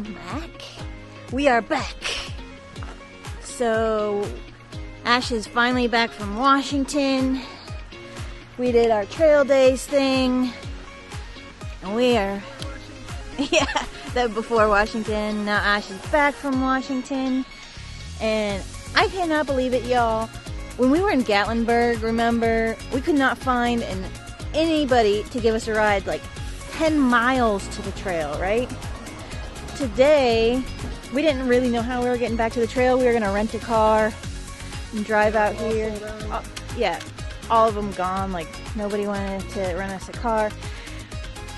back. We are back. So, Ash is finally back from Washington. We did our trail days thing. And we are, yeah, that before Washington. Now Ash is back from Washington. And I cannot believe it, y'all. When we were in Gatlinburg, remember, we could not find anybody to give us a ride like 10 miles to the trail, right? Today, we didn't really know how we were getting back to the trail. We were gonna rent a car and drive out here. Yeah, all of them gone. Like, nobody wanted to rent us a car.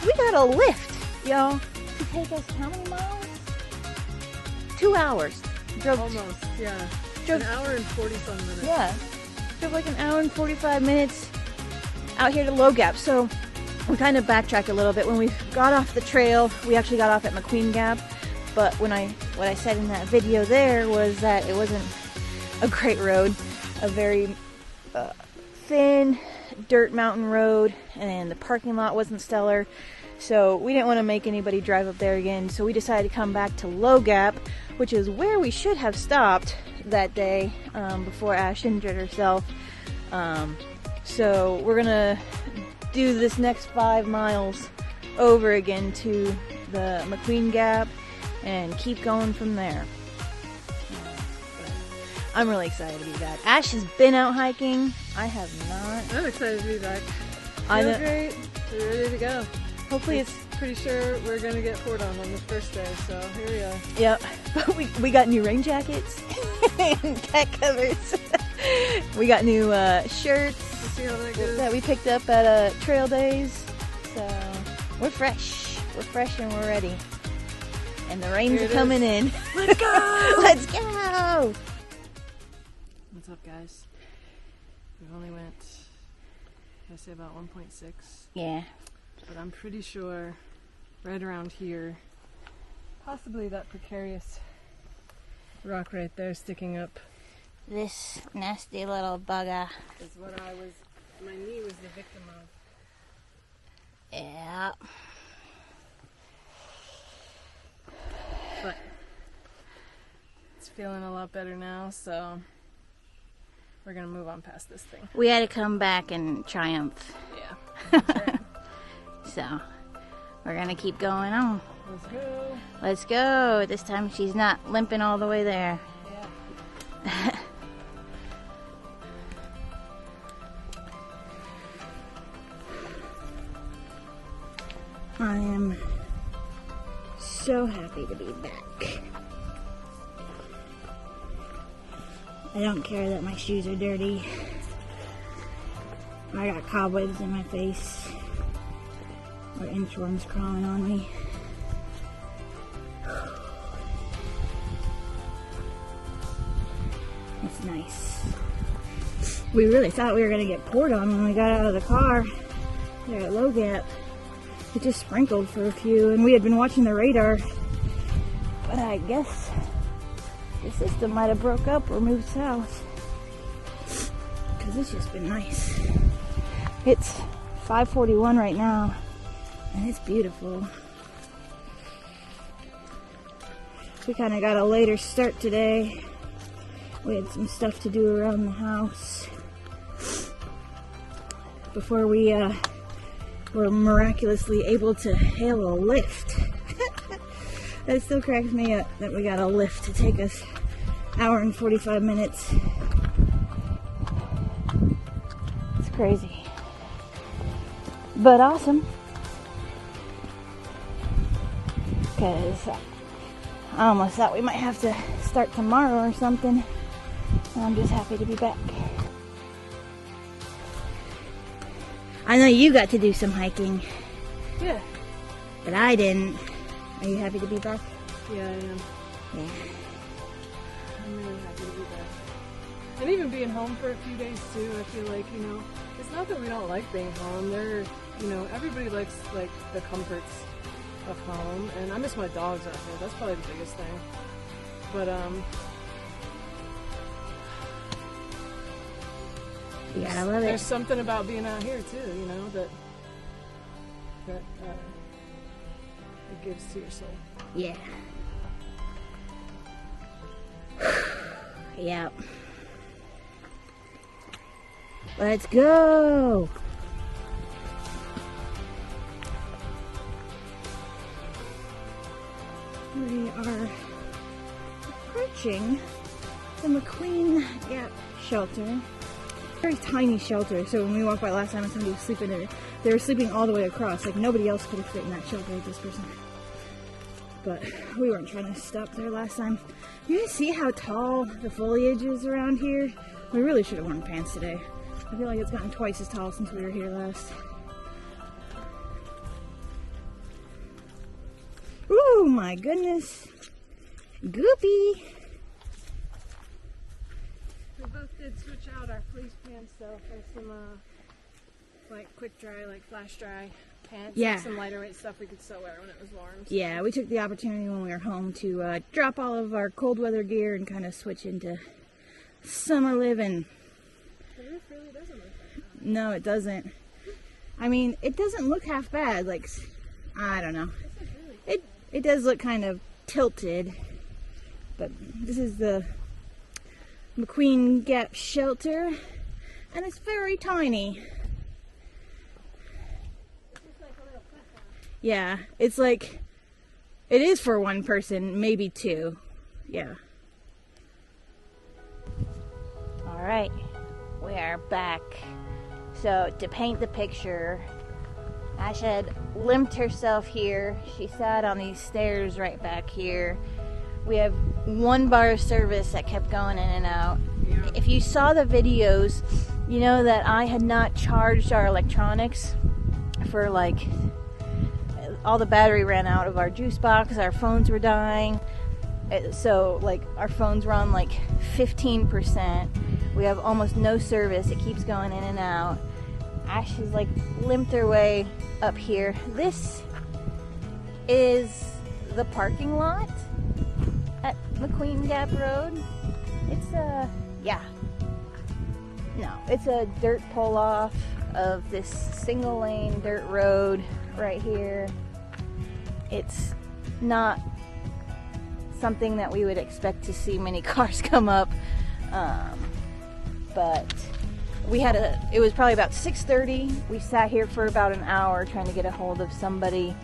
We got a lift, y'all, to take us how many miles? 2 hours. Drove almost, yeah. Drove, an hour and 40-some minutes. Yeah, drove like an hour and 45 minutes out here to Low Gap. So we kind of backtracked a little bit. When we got off the trail, we actually got off at McQueen Gap. But what I said in that video there was that it wasn't a great road, a very thin dirt mountain road, and the parking lot wasn't stellar. So we didn't want to make anybody drive up there again. So we decided to come back to Low Gap, which is where we should have stopped that day before Ash injured herself. So we're gonna do this next 5 miles over again to the McQueen Gap and keep going from there. I'm really excited to be back. Ash has been out hiking. I have not. I'm excited to be back. I know. Great. We're ready to go. Hopefully it's pretty sure we're gonna get poured on this first day, so here we are. Yep. But we got new rain jackets and cat covers. We got new shirts that we picked up at trail days. So we're fresh. We're fresh and we're ready. And the rains are coming in. Let's go! Let's go! What's up, guys? We've only went, I say about 1.6. Yeah. But I'm pretty sure right around here, possibly that precarious rock right there sticking up. This nasty little bugger is what my knee was the victim of. Yeah. But it's feeling a lot better now, so we're gonna move on past this thing. We had to come back and triumph. Yeah. That's right. So we're gonna keep going on. Let's go. Let's go. This time she's not limping all the way there. Yeah. I am so happy to be back. I don't care that my shoes are dirty. I got cobwebs in my face. Or inchworms crawling on me. It's nice. We really thought we were going to get poured on when we got out of the car there at Low Gap. It just sprinkled for a few, and we had been watching the radar, but I guess the system might have broke up or moved south, because it's just been nice. It's 5:41 right now, and it's beautiful. We kind of got a later start today. We had some stuff to do around the house before we were miraculously able to hail a lift. That still cracks me up that we got a lift to take us an hour and 45 minutes. It's crazy. But awesome. Because I almost thought we might have to start tomorrow or something. I'm just happy to be back. I know you got to do some hiking. Yeah. But I didn't. Are you happy to be back? Yeah, I am. Yeah. I'm really happy to be back. And even being home for a few days too, I feel like, it's not that we don't like being home. Everybody likes like the comforts of home, and I miss my dogs out here. That's probably the biggest thing. But yeah, I love it. There's something about being out here too, that it gives to your soul. Yeah. Yep. Let's go. We are approaching the McQueen Gap shelter. Very tiny shelter, so when we walked by last time and somebody was sleeping in it, they were sleeping all the way across. Like nobody else could have fit in that shelter with this person. But we weren't trying to stop there last time. You guys see how tall the foliage is around here? We really should have worn pants today. I feel like it's gotten twice as tall since we were here last. Ooh, my goodness. Goopy. We both did switch out our fleece pants though for some like quick dry, like flash dry pants. Yeah. Like some lighter weight stuff we could still wear when it was warm. So. Yeah, we took the opportunity when we were home to drop all of our cold weather gear and kind of switch into summer living. The roof really doesn't look like that. No, it doesn't. I mean, it doesn't look half bad. Like, I don't know. This is really cool. It does look kind of tilted, but this is the McQueen Gap shelter, and it's very tiny. It's like a little platform. Yeah, it's like, it is for one person, maybe two. Yeah. All right, we are back. So to paint the picture, Ash had limped herself here. She sat on these stairs right back here. We have one bar of service that kept going in and out. Yeah. If you saw the videos, you know that I had not charged our electronics for like, all the battery ran out of our juice box, our phones were dying. So like our phones were on like 15%. We have almost no service. It keeps going in and out. Ash has like limped her way up here. This is the parking lot at McQueen Gap Road. It's it's a dirt pull off of this single lane dirt road right here. It's not something that we would expect to see many cars come up, but it was probably about 6:30. We sat here for about an hour trying to get a hold of somebody,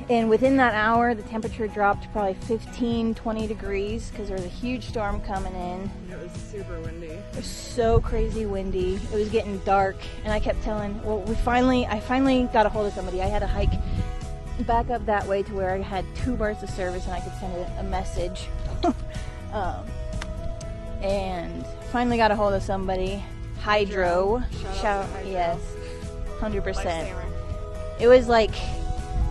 and within that hour the temperature dropped probably 15-20 degrees because there was a huge storm coming in. It was super windy. It was so crazy windy. It was getting dark, and I kept telling, I finally got a hold of somebody. I had to hike back up that way to where I had 2 bars of service and I could send a message. And finally got a hold of somebody. Hydro. Shout out to Hydro. Yes, 100%. Lifesaver. It was like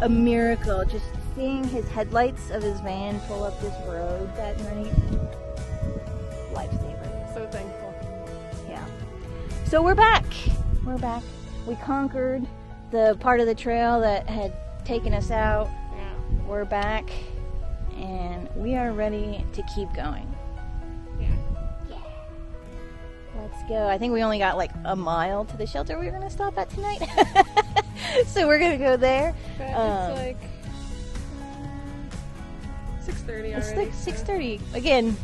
a miracle just seeing his headlights of his van pull up this road that night. Lifesaver. So thankful. Yeah. So we're back. We're back. We conquered the part of the trail that had taken us out. Yeah. We're back and we are ready to keep going. Yeah. Let's go. I think we only got like a mile to the shelter we were going to stop at tonight. So we're going to go there. But it's like 6:30 It's already. like 6:30 again.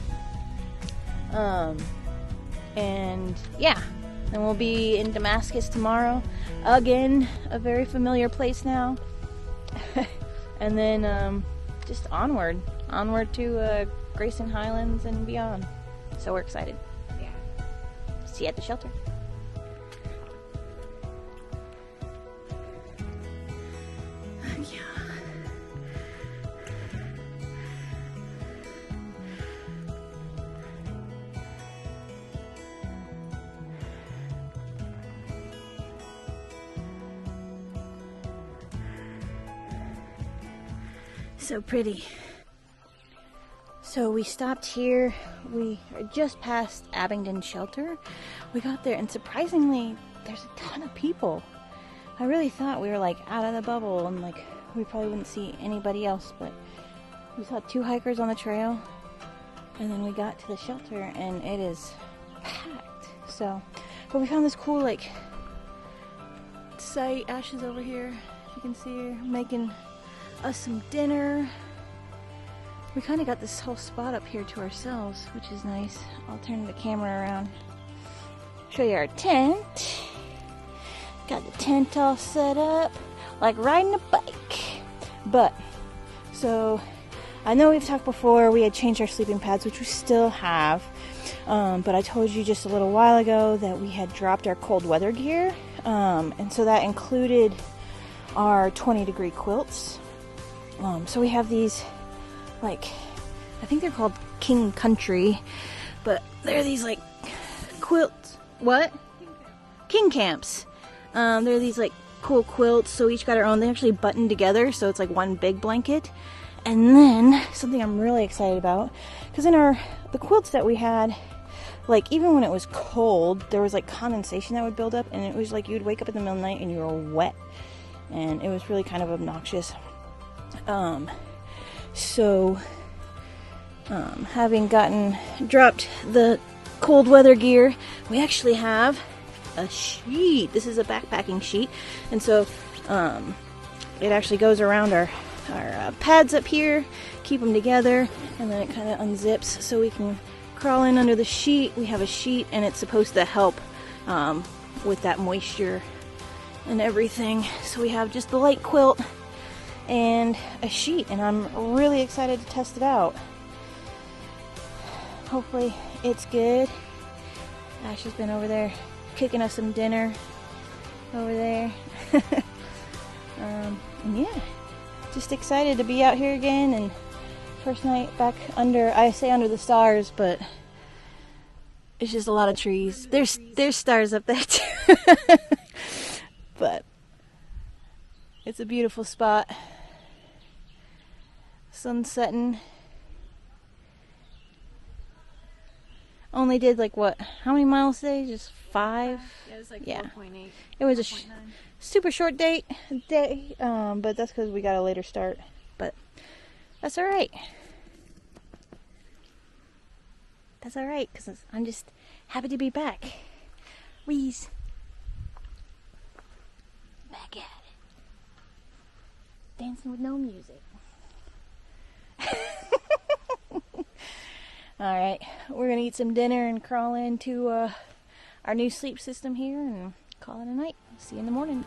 And yeah, then we'll be in Damascus tomorrow. Again, a very familiar place now. And then just onward to Grayson Highlands and beyond. So we're excited. Yeah. See you at the shelter. So pretty. So we stopped here. We are just past Abingdon Shelter. We got there and surprisingly there's a ton of people. I really thought we were like out of the bubble and like we probably wouldn't see anybody else, but we saw 2 hikers on the trail and then we got to the shelter and it is packed. So, but we found this cool like site. Ash is over here, if you can see her, making us some dinner. We kind of got this whole spot up here to ourselves, which is nice. I'll turn the camera around. Show you our tent. Got the tent all set up, like riding a bike. But, so, I know we've talked before, we had changed our sleeping pads, which we still have. But I told you just a little while ago that we had dropped our cold weather gear. And so that included our 20-degree quilts. So we have these, like, I think they're called King Country, but they're these like quilts. What? King Camps. They're these like cool quilts, so each got our own. They actually button together, so it's like one big blanket. And then something I'm really excited about, because in the quilts that we had, like even when it was cold, there was like condensation that would build up, and it was like you'd wake up in the middle of the night and you were wet, and it was really kind of obnoxious. Having dropped the cold weather gear, we actually have a sheet. This is a backpacking sheet, and so it actually goes around our pads up here, keep them together, and then it kind of unzips so we can crawl in under the sheet. We have a sheet, and it's supposed to help with that moisture and everything. So we have just the light quilt and a sheet, and I'm really excited to test it out. Hopefully it's good. Ash has been over there cooking us some dinner over there. And yeah, just excited to be out here again, and first night back under, I say under the stars, but it's just a lot of trees. There's stars up there too. But it's a beautiful spot. Sun setting. Only did like what? How many miles today? Just 5? Yeah, it was like 4.8. It was a super short day, but that's because we got a later start. But that's all right. That's all right, because I'm just happy to be back. Wheeze. Back at it. Dancing with no music. Alright, we're going to eat some dinner and crawl into our new sleep system here and call it a night. See you in the morning.